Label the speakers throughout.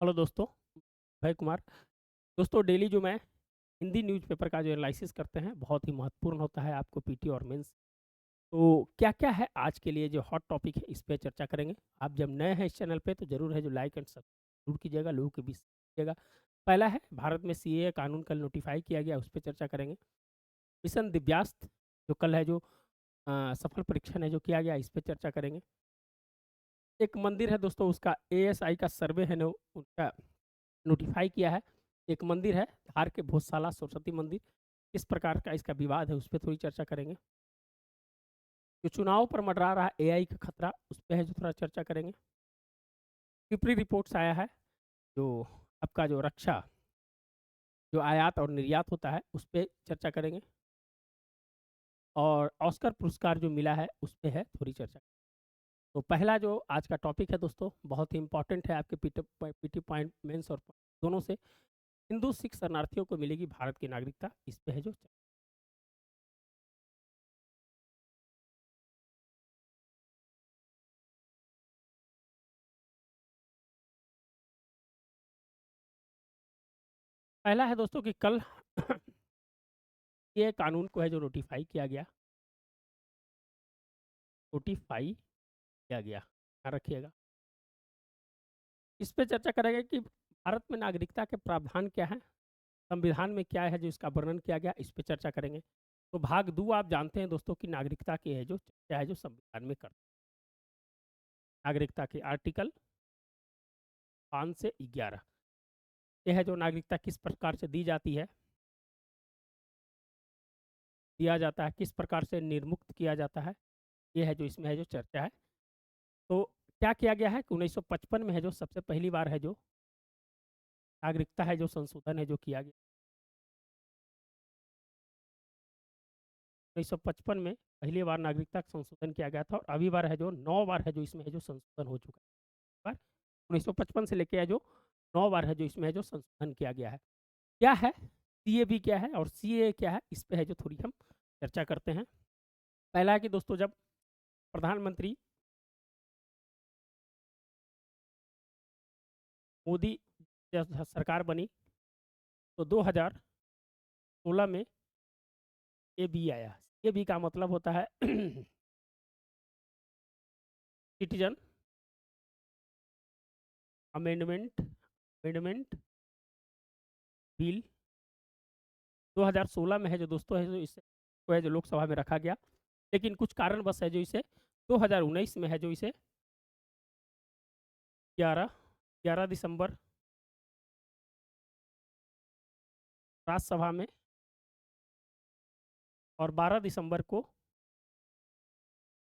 Speaker 1: Hello दोस्तों, भय कुमार। दोस्तों डेली जो मैं हिंदी न्यूज़पेपर का जो एनालिसिस करते हैं बहुत ही महत्वपूर्ण होता है आपको पीटी और मेंस। तो क्या-क्या है आज के लिए जो हॉट टॉपिक है इस पे चर्चा करेंगे। आप जब नए हैं इस चैनल पे तो ज़रूर है जो लाइक एंड सब्सक्राइब ज़रूर कीजिएगा, लोगों के बीच कीजिएगा। पहला है भारत में सीएए कानून कल नोटिफ़ाई किया गया उस पे चर्चा करेंगे। मिशन दिव्यास्त्र जो कल है जो सफल परीक्षण है जो किया गया इस पे चर्चा करेंगे। एक मंदिर है दोस्तों उसका एएसआई का सर्वे है नो उनका नोटिफ़ाई किया है। एक मंदिर है धार के भोजशाला सरस्वती मंदिर, किस प्रकार का इसका विवाद है उस पे थोड़ी चर्चा करेंगे। जो चुनाव पर मंडरा रहा एआई का खतरा उस पे है जो थोड़ा चर्चा करेंगे। पिपरी रिपोर्ट्स आया है जो आपका जो रक्षा जो आयात और निर्यात होता है उस पे चर्चा करेंगे। और ऑस्कर पुरस्कार जो मिला है उस पे है थोड़ी चर्चा। तो पहला जो आज का टॉपिक है दोस्तों बहुत ही इंपॉर्टेंट है आपके पीटी पॉइंट मेंस और दोनों से। हिंदू सिख शरणार्थियों को मिलेगी भारत की नागरिकता इस पे है जो पहला है दोस्तों कि कल ये कानून को है जो नोटिफाई किया गया, नोटिफाई किया गया, ध्यान रखिएगा। इस पे चर्चा करेंगे कि भारत में नागरिकता के प्रावधान क्या है, संविधान में क्या है जो इसका वर्णन किया गया, इस पे चर्चा करेंगे। तो भाग 2 आप जानते हैं दोस्तों कि नागरिकता की है जो चर्चा है जो संविधान में कर नागरिकता के आर्टिकल 5 से 11 ये है जो नागरिकता किस प्रकार से दी जाती है, दिया जाता है, किस प्रकार से निर्मुक्त किया जाता है, ये है जो इसमें है जो चर्चा है। तो क्या किया गया है कि 1955 में है जो सबसे पहली बार है जो नागरिकता है जो संशोधन है जो किया गया। 1955 में पहली बार नागरिकता संशोधन किया गया था और अभी बार है जो 9 बार है जो इसमें है जो संशोधन हो चुका है। बार 1955 से लेके है जो 9 बार है जो इसमें है जो संशोधन किया गया है। क्या है सीएबी क्या है और सीए क्या है इस पे है जो थोड़ी हम चर्चा करते हैं। पहला है कि दोस्तों जब प्रधानमंत्री मोदी जब सरकार बनी तो 2016 में ए बी आया। ए बी का मतलब होता है सिटीजन अमेंडमेंट अमेंडमेंट बिल 2016 में है जो दोस्तों है जो इसे को है जो लोकसभा में रखा गया, लेकिन कुछ कारणवश है जो इसे 2019 में है जो इसे 11 11 दिसंबर राज्यसभा में और 12 दिसंबर को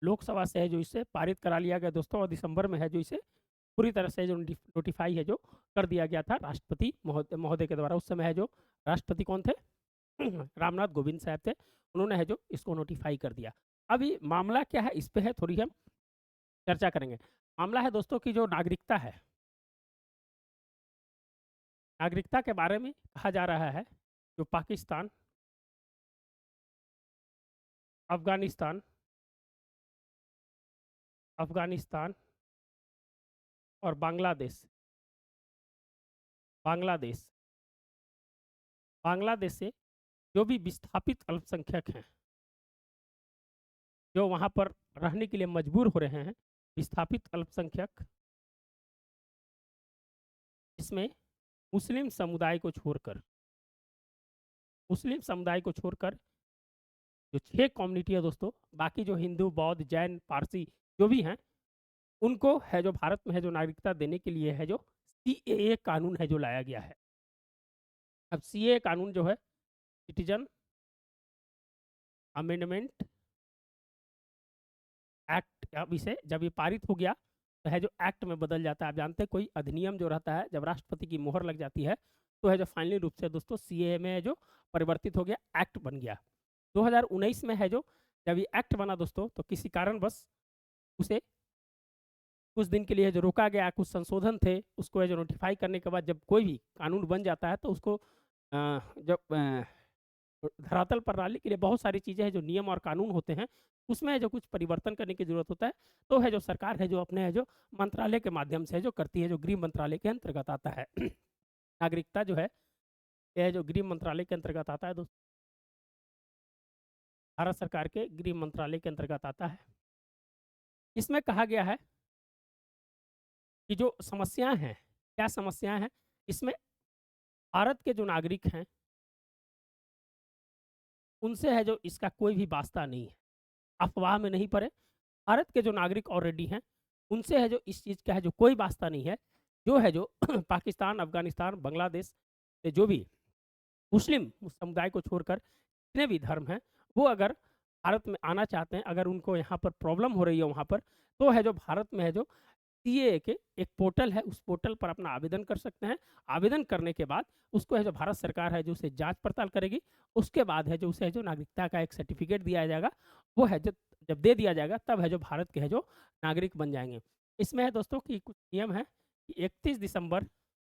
Speaker 1: लोकसभा से है जो इसे पारित करा लिया गया दोस्तों, और दिसंबर में है जो इसे पूरी तरह से जो नोटिफाई है जो कर दिया गया था राष्ट्रपति महोदय के द्वारा। उस समय है जो राष्ट्रपति कौन थे रामनाथ कोविंद साहब थे, उन्होंने है जो इसको नोटिफाई कर दिया। अभी मामला क्या है इस पे है थोड़ी हम चर्चा करेंगे। मामला है दोस्तों की जो नागरिकता है, नागरिकता के बारे में कहा जा रहा है जो पाकिस्तान, अफगानिस्तान अफगानिस्तान और बांग्लादेश बांग्लादेश बांग्लादेश से जो भी विस्थापित अल्पसंख्यक हैं जो वहाँ पर रहने के लिए मजबूर हो रहे हैं, विस्थापित अल्पसंख्यक, इसमें मुस्लिम समुदाय को छोड़कर मुस्लिम समुदाय को छोड़कर जो 6 कम्युनिटी है दोस्तों, बाकी जो हिंदू, बौद्ध, जैन, पारसी जो भी हैं, उनको है जो भारत में है जो नागरिकता देने के लिए है जो सीएए कानून है जो लाया गया है। अब सीएए कानून जो है सिटीजन अमेंडमेंट एक्ट, अब इसे जब ये पारित हो गया तो है जो एक्ट में बदल जाता है। आप जानते हैं कोई अधिनियम जो रहता है जब राष्ट्रपति की मोहर लग जाती है तो है जो फाइनली रूप से दोस्तों सीएए में है जो परिवर्तित हो गया, एक्ट बन गया। 2019 में है जो जब ये एक्ट बना दोस्तों तो किसी कारणवश उसे कुछ दिन के लिए जो रोका गया, कुछ संशोधन थे उसको है जो नोटिफाई करने के बाद जब कोई भी कानून बन जाता है तो उसको जब धरातल पर लाने के लिए बहुत सारी चीज़ें हैं, जो नियम और कानून होते हैं, उसमें है जो कुछ परिवर्तन करने की ज़रूरत होता है। तो है जो सरकार है जो अपने है जो मंत्रालय के माध्यम से है जो करती है, जो गृह मंत्रालय के अंतर्गत आता है। नागरिकता जो है, यह जो गृह मंत्रालय के अंतर्गत आता है दोस्तों, भारत सरकार के गृह मंत्रालय के अंतर्गत आता है। इसमें कहा गया है कि जो समस्याएँ हैं, क्या समस्याएँ हैं? इसमें भारत के जो नागरिक हैं, उनसे है जो इसका कोई भी वास्ता नहीं है। अफ़वाह में नहीं पड़े। भारत के जो नागरिक ऑलरेडी हैं, उनसे है जो इस चीज़ का है जो कोई वास्ता नहीं है। जो है जो पाकिस्तान, अफ़गानिस्तान, बांग्लादेश से जो भी मुस्लिम समुदाय को छोड़कर जितने भी धर्म हैं, वो अगर भारत में आना चाहते हैं, अगर उनको यहाँ पर प्रॉब्लम हो रही है वहाँ पर, तो है जो भारत में है जो सीएए के एक पोर्टल है, उस पोर्टल पर अपना आवेदन कर सकते हैं। आवेदन करने के बाद उसको है जो भारत सरकार है जो उसे जाँच-पड़ताल करेगी। उसके बाद है जो उसे है जो नागरिकता का एक सर्टिफ़िकेट दिया जाएगा। वो है जब जब दे दिया जाएगा, तब है जो भारत के है जो नागरिक बन जाएँगे। इसमें है दोस्तों कि कुछ नियम हैं कि 31 दिसंबर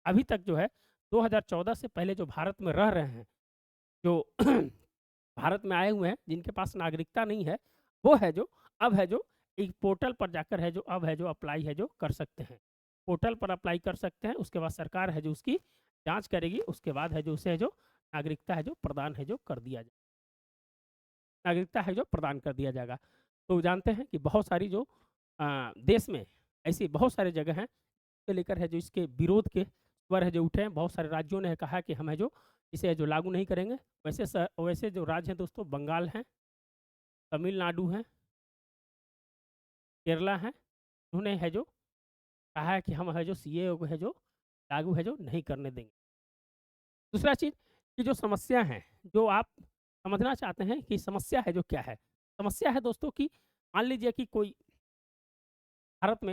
Speaker 1: अभी तक जो है 2014 से पहले जो भारत में रह रहे हैं, जो भारत में आए हुए हैं, जिनके पास नागरिकता नहीं है, वो है जो अब है जो एक पोर्टल पर जाकर है जो अब है जो अप्लाई है जो कर सकते हैं। पोर्टल पर अप्लाई कर सकते हैं, उसके बाद सरकार है जो उसकी जाँच करेगी, उसके बाद है जो उसे है जो नागरिकता है जो प्रदान है जो कर दिया जाए, नागरिकता है जो प्रदान कर दिया जाएगा। तो जानते हैं कि बहुत सारी जो देश में ऐसी बहुत सारी जगह हैं, को लेकर है जो इसके विरोध के स्वर है जो उठे हैं। बहुत सारे राज्यों ने कहा कि हम है जो इसे है जो लागू नहीं करेंगे। वैसे जो राज्य हैं दोस्तों, बंगाल हैं, तमिलनाडु हैं, केरला हैं, उन्होंने है जो कहा है कि हम है जो सीएए को है जो लागू है जो नहीं करने देंगे। दूसरा चीज़ कि जो समस्या हैं, जो आप समझना चाहते हैं कि समस्या है जो क्या है? समस्या है दोस्तों कि मान लीजिए कि कोई भारत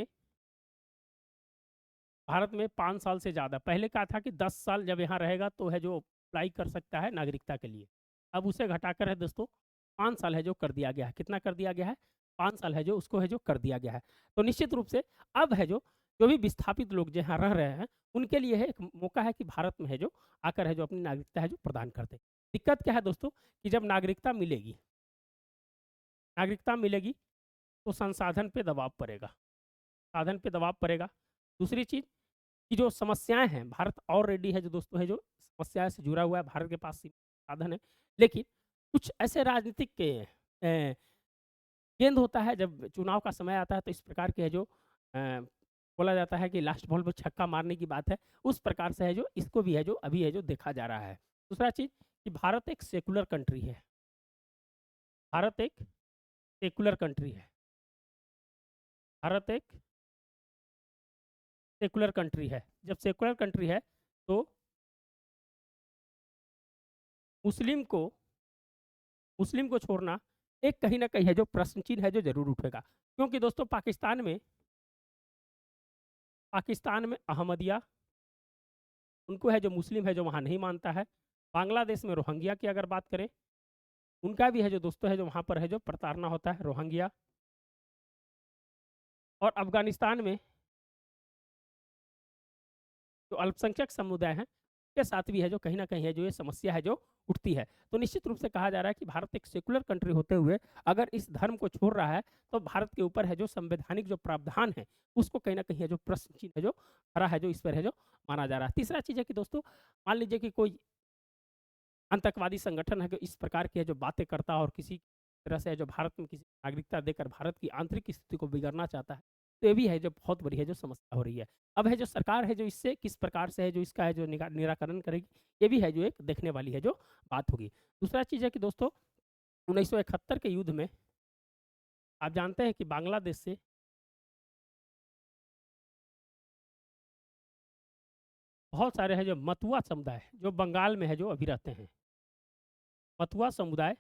Speaker 1: में 5 साल से ज़्यादा, पहले कहा था कि 10 साल जब यहाँ रहेगा तो है जो अप्लाई कर सकता है नागरिकता के लिए। अब उसे घटाकर है दोस्तों 5 साल है जो कर दिया गया है। कितना कर दिया गया है? 5 साल है जो उसको है जो कर दिया गया है। तो निश्चित रूप से अब है जो भी विस्थापित लोग जहाँ रह रहे हैं, उनके लिए है एक मौका है कि भारत में है जो आकर है जो अपनी नागरिकता है जो प्रदान कर दें। दिक्कत क्या है दोस्तों कि जब नागरिकता मिलेगी तो संसाधन पे दबाव पड़ेगा, साधन पे दबाव पड़ेगा। दूसरी चीज़ कि जो समस्याएँ हैं, भारत ऑलरेडी है जो दोस्तों है जो समस्या से जुड़ा हुआ है, भारत के पास सीमित साधन है। लेकिन कुछ ऐसे राजनीतिक के केंद्र होता है, जब चुनाव का समय आता है तो इस प्रकार के है जो बोला जाता है कि लास्ट बॉल पे छक्का मारने की बात है, उस प्रकार से है जो इसको भी है जो अभी है जो देखा जा रहा है। दूसरा चीज़ कि भारत एक सेक्युलर कंट्री है, भारत एक सेक्युलर कंट्री है, भारत एक सेक्युलर कंट्री है। जब सेक्युलर कंट्री है तो मुस्लिम को मुस्लिम को छोड़ना एक कहीं न कहीं है जो प्रश्न चिन्ह है जो ज़रूर उठेगा। क्योंकि दोस्तों पाकिस्तान में अहमदिया, उनको है जो मुस्लिम है जो वहाँ नहीं मानता है। बांग्लादेश में रोहिंग्या की अगर बात करें, उनका भी है जो दोस्तों है जो वहाँ पर है जो प्रताड़ना होता है, रोहिंग्या। और अफ़गानिस्तान में जो अल्पसंख्यक समुदाय हैं, के साथ भी है जो कहीं न कहीं है जो ये समस्या है जो उठती है। तो निश्चित रूप से कहा जा रहा है कि भारत एक सेक्युलर कंट्री होते हुए अगर इस धर्म को छोड़ रहा है, तो भारत के ऊपर है जो संवैधानिक जो प्रावधान है, उसको कहीं न कहीं है जो प्रश्न चिन्ह है जो खड़ा है जो इस पर है जो माना जा रहा है। तीसरा चीज़ है कि दोस्तों मान लीजिए कि कोई आतंकवादी संगठन है जो इस प्रकार की है जो बातें करता है और किसी तरह से है जो भारत में किसी नागरिकता देकर भारत की आंतरिक स्थिति को बिगाड़ना चाहता है, तो ये भी है जो बहुत बड़ी है जो समस्या हो रही है। अब है जो सरकार है जो इससे किस प्रकार से है जो इसका है जो निराकरण करेगी, ये भी है जो एक देखने वाली है जो बात होगी। दूसरा चीज़ है कि दोस्तों 1971 के युद्ध में आप जानते हैं कि बांग्लादेश से बहुत सारे हैं जो मतुआ समुदाय जो बंगाल में है जो अभी रहते हैं। मतुआ समुदाय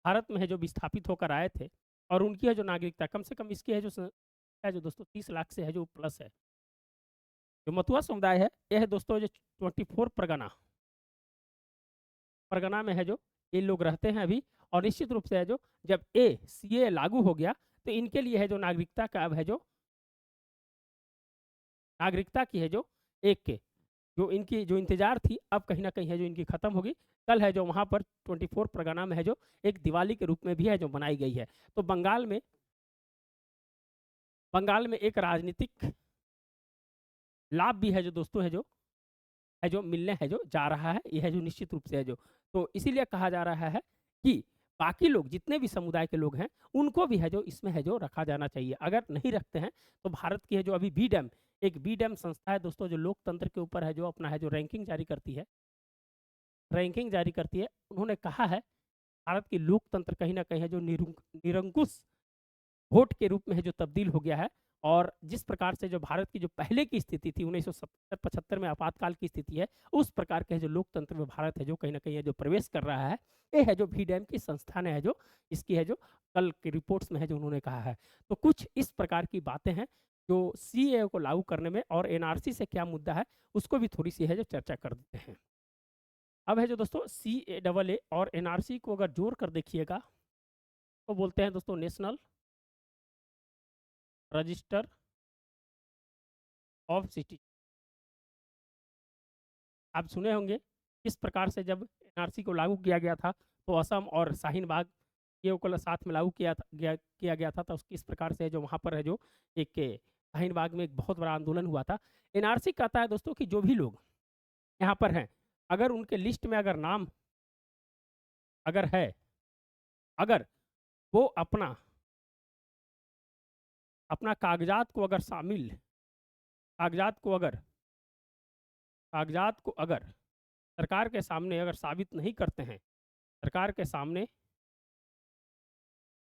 Speaker 1: भारत में है जो विस्थापित होकर आए थे और उनकी है जो नागरिकता कम से कम इसकी है जो दोस्तों 30 लाख से है जो प्लस है। जो मतुआ समुदाय है, ये है दोस्तों जो 24 परगना परगना में है जो ये लोग रहते हैं अभी। और निश्चित रूप से है जो जब सीए लागू हो गया तो इनके लिए है जो नागरिकता का अब है जो नागरिकता की है जो एक जो इनकी जो इंतज़ार थी अब कहीं न कहीं है जो इनकी ख़त्म होगी। कल है जो वहाँ पर 24 परगना में है जो एक दिवाली के रूप में भी है जो मनाई गई है। तो बंगाल में एक राजनीतिक लाभ भी है जो दोस्तों है जो मिलने है जो जा रहा है, ये है जो निश्चित रूप से है जो। तो इसीलिए कहा जा रहा है कि बाकी लोग जितने भी समुदाय के लोग हैं, उनको भी है जो इसमें है जो रखा जाना चाहिए। अगर नहीं रखते हैं, तो भारत की है जो अभी बीडैम एक बीडैम संस्था है दोस्तों जो लोकतंत्र के ऊपर है जो अपना है जो रैंकिंग जारी करती है। उन्होंने कहा है, भारत की लोकतंत्र कहीं न कहीं है जो निरंकुश वोट के रूप में है जो तब्दील हो गया है। और जिस प्रकार से जो भारत की जो पहले की स्थिति थी 1970-75 में आपातकाल की स्थिति है, उस प्रकार के जो लोकतंत्र में भारत है जो कहीं न कहीं है जो प्रवेश कर रहा है, ये है जो बीडैम की संस्था ने है जो इसकी है जो कल की रिपोर्ट्स में है जो उन्होंने कहा है। तो कुछ इस प्रकार की बातें हैं जो सीएए को लागू करने में और एनआरसी से क्या मुद्दा है, उसको भी थोड़ी-सी है जो चर्चा कर देते हैं। अब है जो दोस्तों सीएए और एनआरसी को अगर जोड़ कर देखिएगा, तो बोलते हैं दोस्तों नेशनल रजिस्टर ऑफ सिटी। आप सुने होंगे किस प्रकार से जब एनआरसी को लागू किया गया था, तो असम और शाहीन बाग ये को साथ में लागू किया गया था, तो किस प्रकार से जो वहाँ पर है जो एक शाहीन बाग में एक बहुत बड़ा आंदोलन हुआ था। एनआरसी कहता है दोस्तों कि जो भी लोग यहाँ पर हैं, अगर उनके लिस्ट में अगर नाम अगर है, अगर वो अपना अपना कागजात को अगर शामिल कागजात को अगर कागजात को अगर सरकार के सामने अगर साबित नहीं करते हैं, सरकार के सामने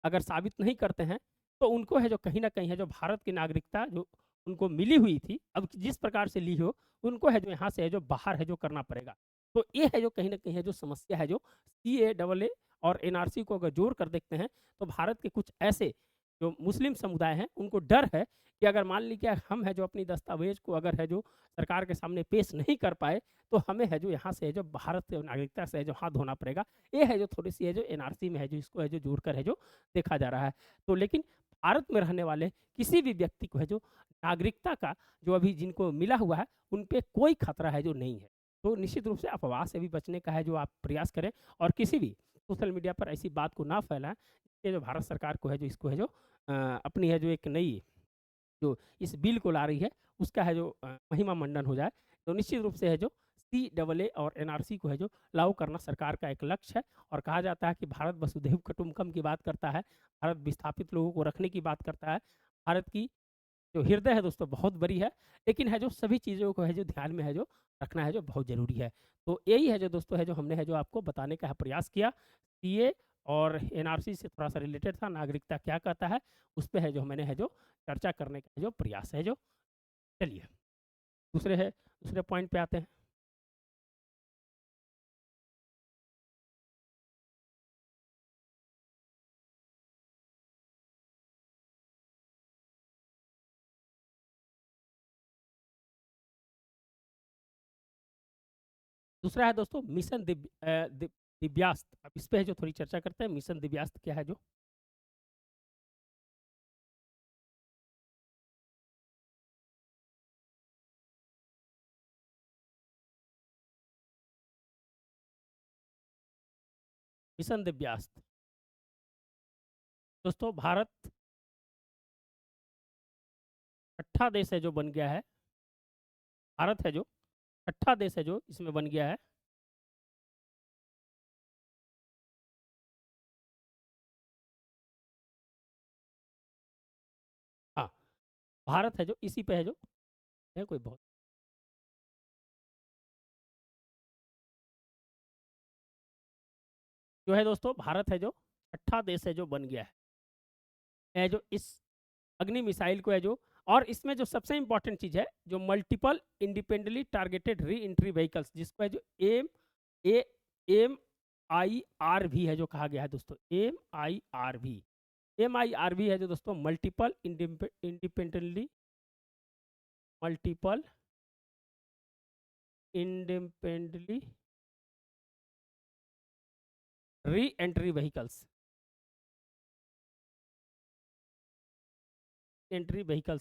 Speaker 1: अगर साबित नहीं करते हैं, तो उनको है जो कहीं न कहीं है जो भारत की नागरिकता जो उनको मिली हुई थी, अब जिस प्रकार से ली हो, उनको है जो यहाँ से है जो बाहर है जो करना पड़ेगा। तो ये है जो कहीं न कहीं है जो समस्या है जो सीएए और एनआरसी को अगर जोड़ कर देखते हैं, तो भारत के कुछ ऐसे जो मुस्लिम समुदाय हैं, उनको डर है कि अगर मान लीजिए हम है जो अपनी दस्तावेज़ को अगर है जो सरकार के सामने पेश नहीं कर पाए, तो हमें है जो यहाँ से है जो भारत की नागरिकता से है जो हाथ धोना पड़ेगा। ये है जो थोड़ी-सी है जो एनआरसी में है जो इसको है जो जोड़कर है जो देखा जा रहा है। तो लेकिन भारत में रहने वाले किसी भी व्यक्ति को है जो नागरिकता का जो अभी जिनको मिला हुआ है, उन पे कोई खतरा है जो नहीं है। तो निश्चित रूप से अफ़वाह से भी बचने का है जो आप प्रयास करें और किसी भी सोशल मीडिया पर ऐसी बात को ना फैलाएँ, ये जो भारत सरकार को है जो इसको है जो अपनी है जो एक नई जो इस बिल को ला रही है, उसका है जो महिमा मंडन हो जाए। तो निश्चित रूप से है जो सीएए और एनआरसी को है जो लागू करना सरकार का एक लक्ष्य है। और कहा जाता है कि भारत वसुधैव कुटुंबकम की बात करता है, भारत विस्थापित लोगों को रखने की बात करता है। भारत की जो हृदय है दोस्तों बहुत बड़ी है, लेकिन है जो सभी चीज़ों को है जो ध्यान में है जो रखना है जो बहुत ज़रूरी है। तो यही है जो दोस्तों है जो हमने है जो आपको बताने का प्रयास किया। सीए और एनआरसी से थोड़ा-सा रिलेटेड था, नागरिकता क्या कहता है, उस पे है जो मैंने है जो चर्चा करने का जो प्रयास है जो चलिए दूसरे पॉइंट पे आते हैं। दूसरा है दोस्तों मिशन दिव्यास्त्र। अब इस पे है जो थोड़ी चर्चा करते हैं, मिशन दिव्यास्त्र क्या है जो? मिशन दिव्यास्त्र दोस्तों भारत छठा देश है जो बन गया है। भारत है जो छठा देश है जो इसमें बन गया है। हाँ, भारत है जो इसी पे है जो है कोई बहुत जो है दोस्तों भारत है जो छठा देश है जो बन गया है जो इस अग्नि मिसाइल को है जो। और इसमें जो सबसे इंपॉर्टेंट चीज़ है जो multiple independently targeted re entry vehicles जिसको है जो ए एम आई आर भी है जो कहा गया है दोस्तों, एम आई आर भी है जो दोस्तों multiple independently re entry vehicles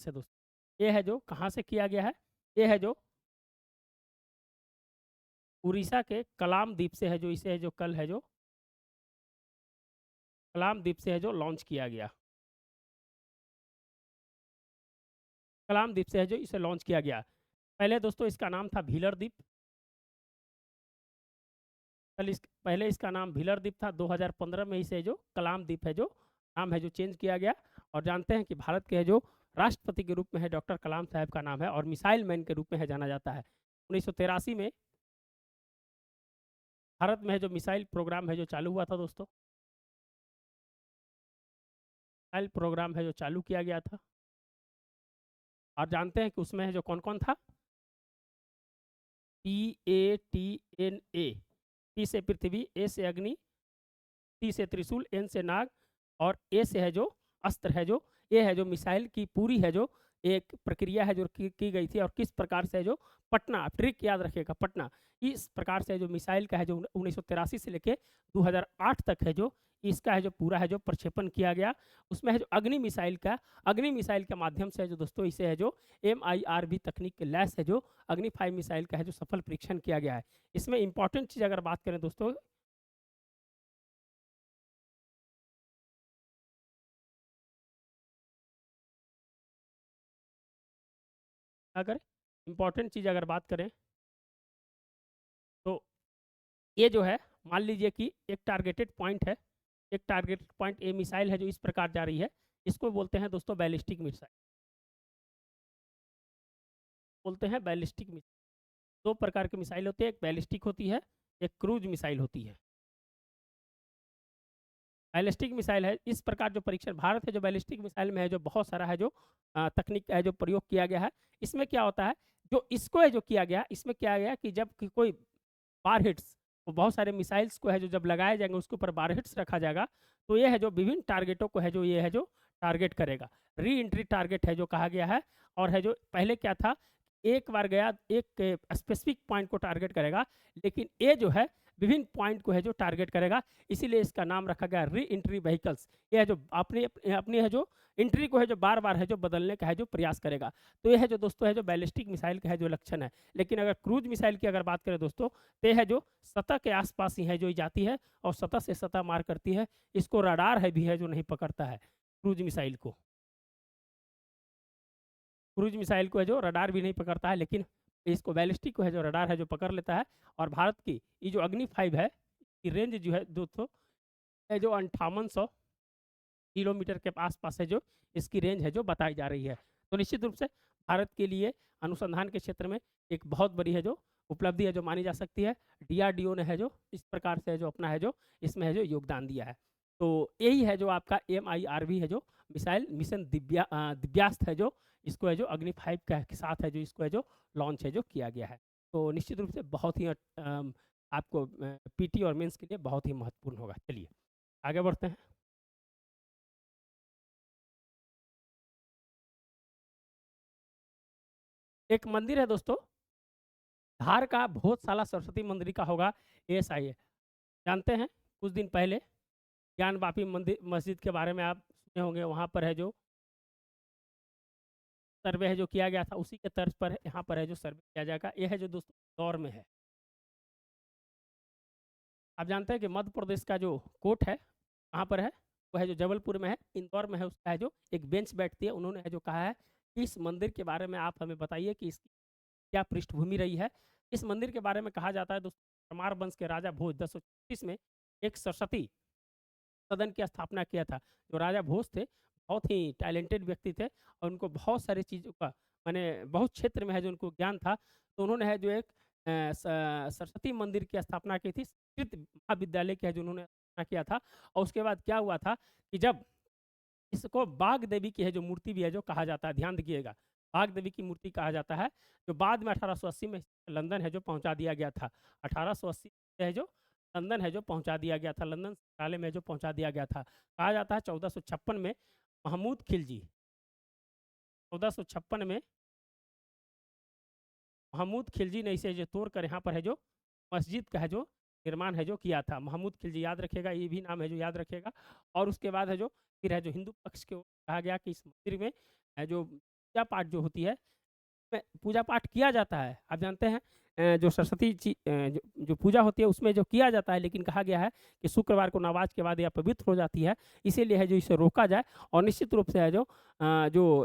Speaker 1: है दोस्तों। ये है जो कहाँ से किया गया है, ये है जो उड़ीसा के कलाम द्वीप से है जो इसे है जो कल है जो कलाम द्वीप से है जो लॉन्च किया गया। कलाम द्वीप से है जो इसे लॉन्च किया गया। पहले दोस्तों इसका नाम था भीलर द्वीप। पहले इसका नाम भीलर द्वीप था। 2015 में इसे जो कलाम द्वीप है जो नाम है जो चेंज किया गया। और जानते हैं कि भारत के है जो राष्ट्रपति के रूप में है डॉक्टर कलाम साहब का नाम है और मिसाइल मैन के रूप में है जाना जाता है। 1983 में भारत में है जो मिसाइल प्रोग्राम है जो चालू हुआ था दोस्तों। मिसाइल प्रोग्राम है जो चालू किया गया था। और जानते हैं कि उसमें है जो कौन कौन था। PATNA, P से पृथ्वी, A से अग्नि, T से त्रिशूल, N से नाग और A से है जो अस्त्र है जो ये है जो मिसाइल की पूरी है जो एक प्रक्रिया है जो की गई थी और किस प्रकार से है जो पटना, ट्रिक याद रखिएगा, पटना इस प्रकार से जो मिसाइल का है जो 1983 से लेके 2008 तक है जो इसका है जो पूरा है जो प्रक्षेपण किया गया। उसमें है जो अग्नि मिसाइल के माध्यम से है जो दोस्तों इसे है जो MIRV तकनीक के लैस है जो अग्नि 5 मिसाइल का है जो सफल परीक्षण किया गया है। इसमें इंपॉर्टेंट चीज़ अगर बात करें दोस्तों, अगर इंपॉर्टेंट चीज़ अगर बात करें तो ये जो है मान लीजिए कि एक टारगेटेड पॉइंट है, एक टारगेटेड पॉइंट ए मिसाइल है जो इस प्रकार जा रही है, इसको बोलते हैं दोस्तों बैलिस्टिक मिसाइल, बोलते हैं बैलिस्टिक मिसाइल। दो प्रकार की मिसाइल होती है, एक बैलिस्टिक होती है, एक क्रूज मिसाइल होती है। बैलिस्टिक मिसाइल है इस प्रकार जो परीक्षण भारत है जो बैलिस्टिक मिसाइल में है जो बहुत सारा है जो तकनीक है जो प्रयोग किया गया है। इसमें क्या होता है जो इसको है जो किया गया, इसमें क्या गया कि जब कोई बार हिट्स, वो बहुत सारे मिसाइल्स को है जो जब लगाए जाएंगे उसके ऊपर बार हिट्स रखा जाएगा तो ये है जो विभिन्न टारगेटों को है जो ये है जो टारगेट करेगा। री एंट्री टारगेट है जो कहा गया है। और है जो पहले क्या था, एक बार गया एक स्पेसिफिक पॉइंट को टारगेट करेगा, लेकिन ये जो है विभिन्न पॉइंट को है जो टारगेट करेगा, इसीलिए इसका नाम रखा गया री एंट्री व्हीकल्स। ये है जो अपनी अपनी है जो एंट्री को है जो बार बार है जो बदलने का है जो प्रयास करेगा। तो ये है जो दोस्तों है जो बैलिस्टिक मिसाइल का है जो लक्षण है। लेकिन अगर क्रूज मिसाइल की अगर बात करें दोस्तों तो ये है जो सतह के आसपास ही है जो जाती है और सतह से सतह मार करती है। इसको रडार है भी है जो नहीं पकड़ता है क्रूज मिसाइल को। क्रूज मिसाइल को है जो रडार भी नहीं पकड़ता है, लेकिन इसको बैलिस्टिक को है जो रडार है जो पकड़ लेता है। और भारत की ये जो अग्नि 5 है की रेंज जो है दोस्तों है जो 5800 किलोमीटर के आसपास है जो इसकी रेंज है जो बताई जा रही है। तो निश्चित रूप से भारत के लिए अनुसंधान के क्षेत्र में एक बहुत बड़ी है जो उपलब्धि है जो मानी जा सकती है। DRDO ने है जो इस प्रकार से है जो अपना है जो इसमें है जो योगदान दिया है। तो यही है जो आपका MIRV है जो मिसाइल मिशन दिव्यास्त्र है जो इसको है जो अग्नि 5 के साथ है जो इसको है जो लॉन्च है जो किया गया है। तो निश्चित रूप से बहुत ही आपको PT और मेंस के लिए बहुत ही महत्वपूर्ण होगा। चलिए आगे बढ़ते हैं। एक मंदिर है दोस्तों, धार का भोजशाला सरस्वती मंदिर का होगा ASIA। जानते हैं कुछ दिन पहले ज्ञान वापी मंदिर मस्जिद के बारे में आप सुने होंगे। वहाँ पर है जो सर्वे है जो किया गया था, उसी के तर्ज पर यहाँ पर है जो सर्वे किया जाएगा। यह है जो दोस्तों इंदौर में है। आप जानते हैं कि मध्य प्रदेश का जो कोर्ट है कहाँ पर है, वो है जो जबलपुर में है। इंदौर में है उसका है जो एक बेंच बैठती है, उन्होंने है जो कहा है कि इस मंदिर के बारे में आप हमें बताइए कि इसकी क्या पृष्ठभूमि रही है। इस मंदिर के बारे में कहा जाता है दोस्तों परमार वंश के राजा भोज 1036 में एक सरस्वती सदन की स्थापना किया था। जो राजा भोज थे बहुत ही टैलेंटेड व्यक्ति थे और उनको बहुत सारी चीज़ों का मैंने बहुत क्षेत्र में है जो उनको ज्ञान था। तो उन्होंने है जो एक सरस्वती मंदिर की स्थापना की थी, संस्कृत महाविद्यालय की है जो उन्होंने स्थापना किया था। और उसके बाद क्या हुआ था कि जब इसको बाग देवी की है जो मूर्ति भी है जो कहा जाता है, ध्यान दिखिएगा, बाग देवी की मूर्ति कहा जाता है, जो बाद में 1880 में लंदन है जो पहुंचा दिया गया था। 1880 है जो लंदन है जो पहुंचा दिया गया था, लंदन संग्रहालय में जो पहुंचा दिया गया था। कहा जाता है 1456 में महमूद खिलजी, 1456 में महमूद खिलजी ने इसे जो तोड़ कर यहाँ पर है जो मस्जिद का है जो निर्माण है जो किया था। महमूद खिलजी याद रखिएगा, ये भी नाम है जो याद रखिएगा। और उसके बाद है जो फिर है जो हिंदू पक्ष के कहा गया कि इस मंदिर में है जो पूजा पाठ जो होती है, पूजा पाठ किया जाता है। आप जानते हैं जो सरस्वती जो पूजा होती है उसमें जो किया जाता है, लेकिन कहा गया है कि शुक्रवार को नमाज के बाद यह पवित्र हो जाती है, इसीलिए है जो इसे रोका जाए। और निश्चित रूप से है जो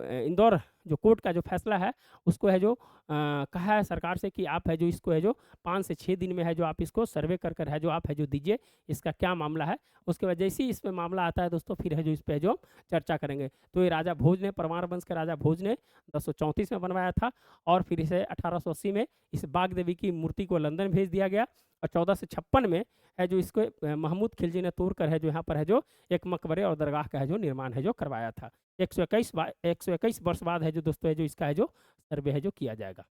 Speaker 1: इंदौर जो कोर्ट का जो फैसला है उसको है जो कहा है सरकार से कि आप है जो इसको है जो 5 से 6 दिन में है जो आप इसको सर्वे कर है जो आप है जो दीजिए, इसका क्या मामला है। उसके बाद जैसे ही इसमें मामला आता है दोस्तों, फिर है जो इस पे जो चर्चा करेंगे। तो ये राजा भोज ने, परमार वंश के राजा भोज ने 1034 में बनवाया था, और फिर इसे 1880 में इस बाग देवी की मूर्ति को लंदन भेज दिया गया, और 1456 में है जो इसको महमूद खिलजी ने तोड़ कर है जो यहाँ पर है जो एक मकबरे और दरगाह का है जो निर्माण है जो करवाया था। 121 वर्ष बाद है जो दोस्तों है जो इसका है जो सर्वे है जो किया जाएगा।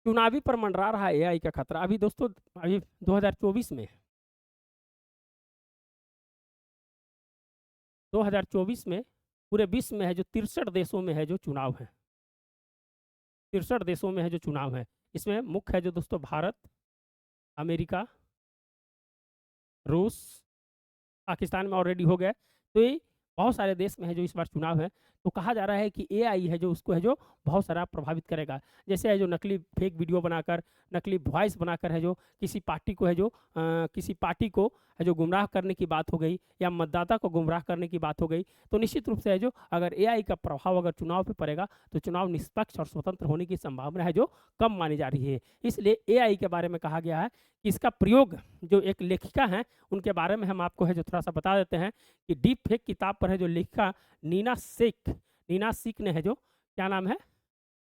Speaker 1: चुनावी पर मंडरा रहा है एआई का खतरा। अभी दोस्तों अभी 2024 में 2024 में पूरे विश्व में है जो 63 देशों में है जो चुनाव है, 63 देशों में है जो चुनाव है। इसमें मुख्य है जो दोस्तों भारत, अमेरिका, रूस, पाकिस्तान में ऑलरेडी हो गया। तो ये बहुत सारे देश में है जो इस बार चुनाव है। तो कहा जा रहा है कि एआई है जो उसको है जो बहुत सारा प्रभावित करेगा। जैसे है जो नकली फेक वीडियो बनाकर, नकली वॉइस बनाकर है जो किसी पार्टी को है जो किसी पार्टी को है जो गुमराह करने की बात हो गई, या मतदाता को गुमराह करने की बात हो गई, तो निश्चित रूप से है जो अगर एआई का प्रभाव अगर चुनाव पे पड़ेगा तो चुनाव निष्पक्ष और स्वतंत्र होने की संभावना है जो कम मानी जा रही है। इसलिए एआई के बारे में कहा गया है कि इसका प्रयोग, जो एक लेखिका हैं उनके बारे में हम आपको है जो थोड़ा सा बता देते हैं कि डीप फेक किताब पर है जो लेखिका नीना सिक ने है जो क्या नाम है,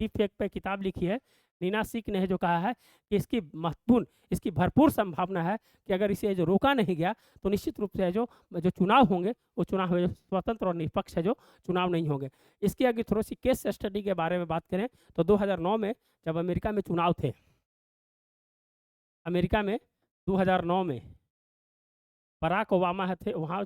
Speaker 1: डीप फेक पे किताब लिखी है। नीना सिक ने है जो कहा है कि इसकी भरपूर संभावना है कि अगर इसे जो रोका नहीं गया तो निश्चित रूप से है जो चुनाव होंगे वो चुनाव है जो स्वतंत्र और निष्पक्ष है जो चुनाव नहीं होंगे। इसकी अगर थोड़ी सी केस स्टडी के बारे में बात करें तो 2009 में जब अमेरिका में चुनाव थे, अमेरिका में 2009 में बराक ओबामा थे, वहाँ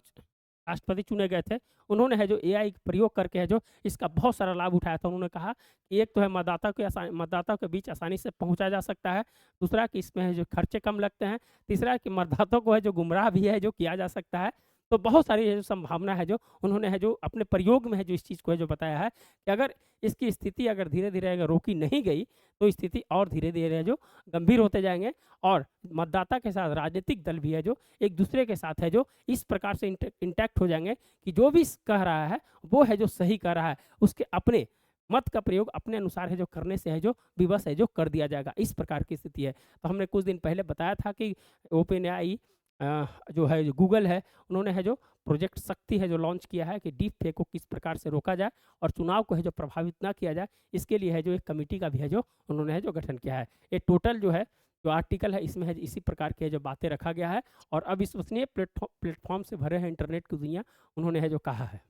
Speaker 1: राष्ट्रपति चुने गए थे। उन्होंने है जो एआई प्रयोग करके है जो इसका बहुत सारा लाभ उठाया था। उन्होंने कहा कि एक तो है मतदाताओं के बीच आसानी से पहुंचा जा सकता है, दूसरा कि इसमें है जो खर्चे कम लगते हैं, तीसरा कि मतदाताओं को है जो गुमराह भी है जो किया जा सकता है। तो बहुत सारी है जो संभावना है जो उन्होंने है जो अपने प्रयोग में है जो इस चीज़ को है जो बताया है कि अगर इसकी स्थिति अगर धीरे धीरे अगर रोकी नहीं गई तो स्थिति और धीरे धीरे है जो गंभीर होते जाएंगे, और मतदाता के साथ राजनीतिक दल भी है जो एक दूसरे के साथ है जो इस प्रकार से इंटैक्ट हो जाएंगे कि जो भी कह रहा है वो है जो सही कह रहा है, उसके अपने मत का प्रयोग अपने अनुसार है जो करने से है जो विवश है जो कर दिया जाएगा। इस प्रकार की स्थिति है। तो हमने कुछ दिन पहले बताया था कि ओपन एआई जो है जो गूगल है, उन्होंने है जो प्रोजेक्ट शक्ति है जो लॉन्च किया है कि डीप फेक को किस प्रकार से रोका जाए और चुनाव को है जो प्रभावित ना किया जाए, इसके लिए है जो एक कमेटी का भी है जो उन्होंने है जो गठन किया है। ये टोटल जो है जो आर्टिकल है इसमें है इसी प्रकार के जो बातें रखा गया है, और अब विश्वसनीय प्लेटफॉर्म से भरे हैं इंटरनेट की दुनिया, उन्होंने है जो कहा है।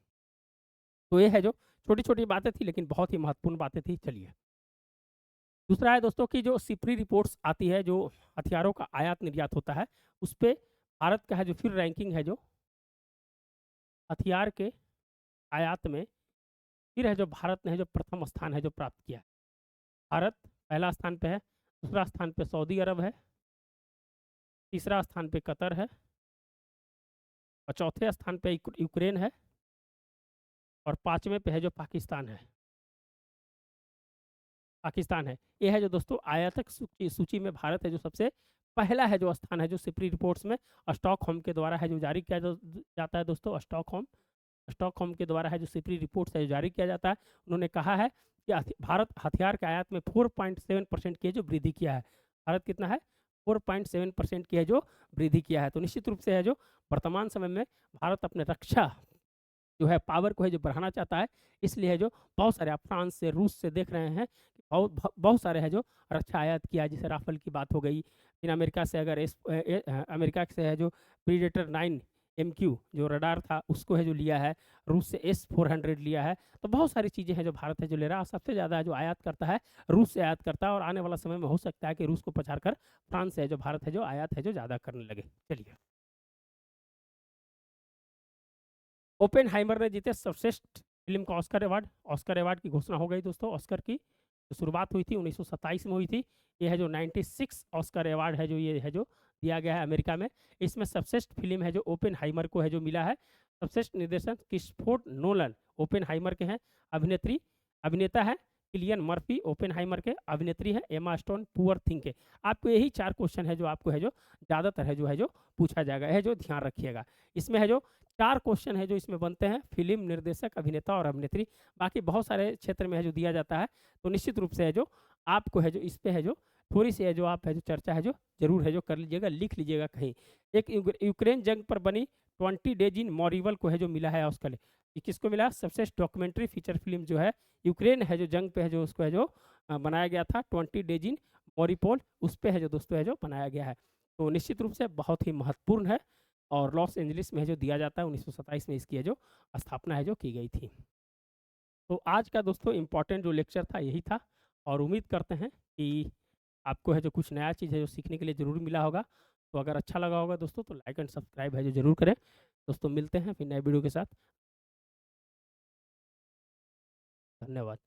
Speaker 1: तो ये है जो छोटी छोटी बातें थी लेकिन बहुत ही महत्वपूर्ण बातें थी। चलिए दूसरा है दोस्तों की जो सिपरी रिपोर्ट्स आती है जो हथियारों का आयात निर्यात होता है, उस पर भारत का है जो फिर रैंकिंग है जो हथियार के आयात में फिर है जो भारत ने है जो प्रथम स्थान है जो प्राप्त किया। भारत पहला स्थान पे है, दूसरा स्थान पे सऊदी अरब है, तीसरा स्थान पे कतर है, और चौथे स्थान पे यूक्रेन है, और पांचवें पे है जो पाकिस्तान है। ये है जो दोस्तों आयातक सूची में भारत है जो सबसे पहला है जो स्थान है जो सिपरी रिपोर्ट्स में स्टॉकहोम के द्वारा है जो जारी किया जाता है दोस्तों। स्टॉकहोम के द्वारा है जो सिपरी रिपोर्ट्स है जो जारी किया जाता है। उन्होंने कहा है कि भारत हथियार के आयात में 4.7% की जो वृद्धि किया है। भारत कितना है? 4.7% की है जो वृद्धि किया है। तो निश्चित रूप से है जो वर्तमान समय में भारत अपने रक्षा जो है पावर को है जो बढ़ाना चाहता है, इसलिए है जो बहुत सारे आप फ्रांस से, रूस से देख रहे हैं बहुत सारे है जो रक्षा आयात किया, जैसे राफेल की बात हो गई। फिर अमेरिका से अगर अमेरिका से है जो प्रीडेटर 9 MQ जो रडार था उसको है जो लिया है, रूस से S-400 लिया है। तो बहुत सारी चीज़ें हैं जो भारत है जो ले रहा है, और सबसे ज़्यादा जो आयात करता है रूस से आयात करता है, और आने वाला समय में हो सकता है कि रूस को पछाड़ कर फ्रांस से है जो भारत है जो आयात है जो ज़्यादा करने लगे। चलिए ओपेनहाइमर ने जीते सर्वश्रेष्ठ फिल्म का ऑस्कर अवार्ड की घोषणा हो गई दोस्तों। ऑस्कर की तो शुरुआत हुई थी 1927 में हुई थी। ये है जो 96 ऑस्कर अवार्ड है जो ये है जो दिया गया है अमेरिका में। इसमें सबश्रेष्ठ फिल्म है जो ओपेनहाइमर को है जो मिला है। सबश्रेष्ठ निर्देशन क्रिस्टोफर नोलन ओपेनहाइमर के हैं। अभिनेता है किलियन मर्फी ओपेनहाइमर के अभिनेत्री है एमा स्टोन पुअर थिंग के। आपको यही 4 क्वेश्चन है जो आपको है जो ज़्यादातर है जो पूछा जाएगा, है जो ध्यान रखिएगा। इसमें है जो 4 क्वेश्चन है जो इसमें बनते हैं, फिल्म निर्देशक, अभिनेता और अभिनेत्री। बाकी बहुत सारे क्षेत्र में है जो दिया जाता है, तो निश्चित रूप से है जो आपको है जो इस पे है जो थोड़ी सी है जो आप है जो चर्चा है जो ज़रूर है जो कर लीजिएगा, लिख लीजिएगा कहीं। एक यूक्रेन जंग पर बनी 20 डेज इन मॉरिवल को है जो मिला है ऑस्कर। ये किसको मिला? सबसे डॉक्यूमेंट्री फीचर फिल्म जो है यूक्रेन है जो जंग पे है जो उसको है जो बनाया गया था 20 डेज इन मॉरिपोल, उस पे है जो दोस्तों है जो बनाया गया है। तो निश्चित रूप से बहुत ही महत्वपूर्ण है और लॉस एंजलिस में है जो दिया जाता है, 1927 में इसकी है जो स्थापना है जो की गई थी। तो आज का दोस्तों इम्पोर्टेंट जो लेक्चर था यही था और उम्मीद करते हैं कि आपको है जो कुछ नया चीज़ है जो सीखने के लिए ज़रूर मिला होगा। तो अगर अच्छा लगा होगा दोस्तों तो लाइक एंड सब्सक्राइब है जो ज़रूर करें। दोस्तों मिलते हैं फिर नए वीडियो के साथ। धन्यवाद।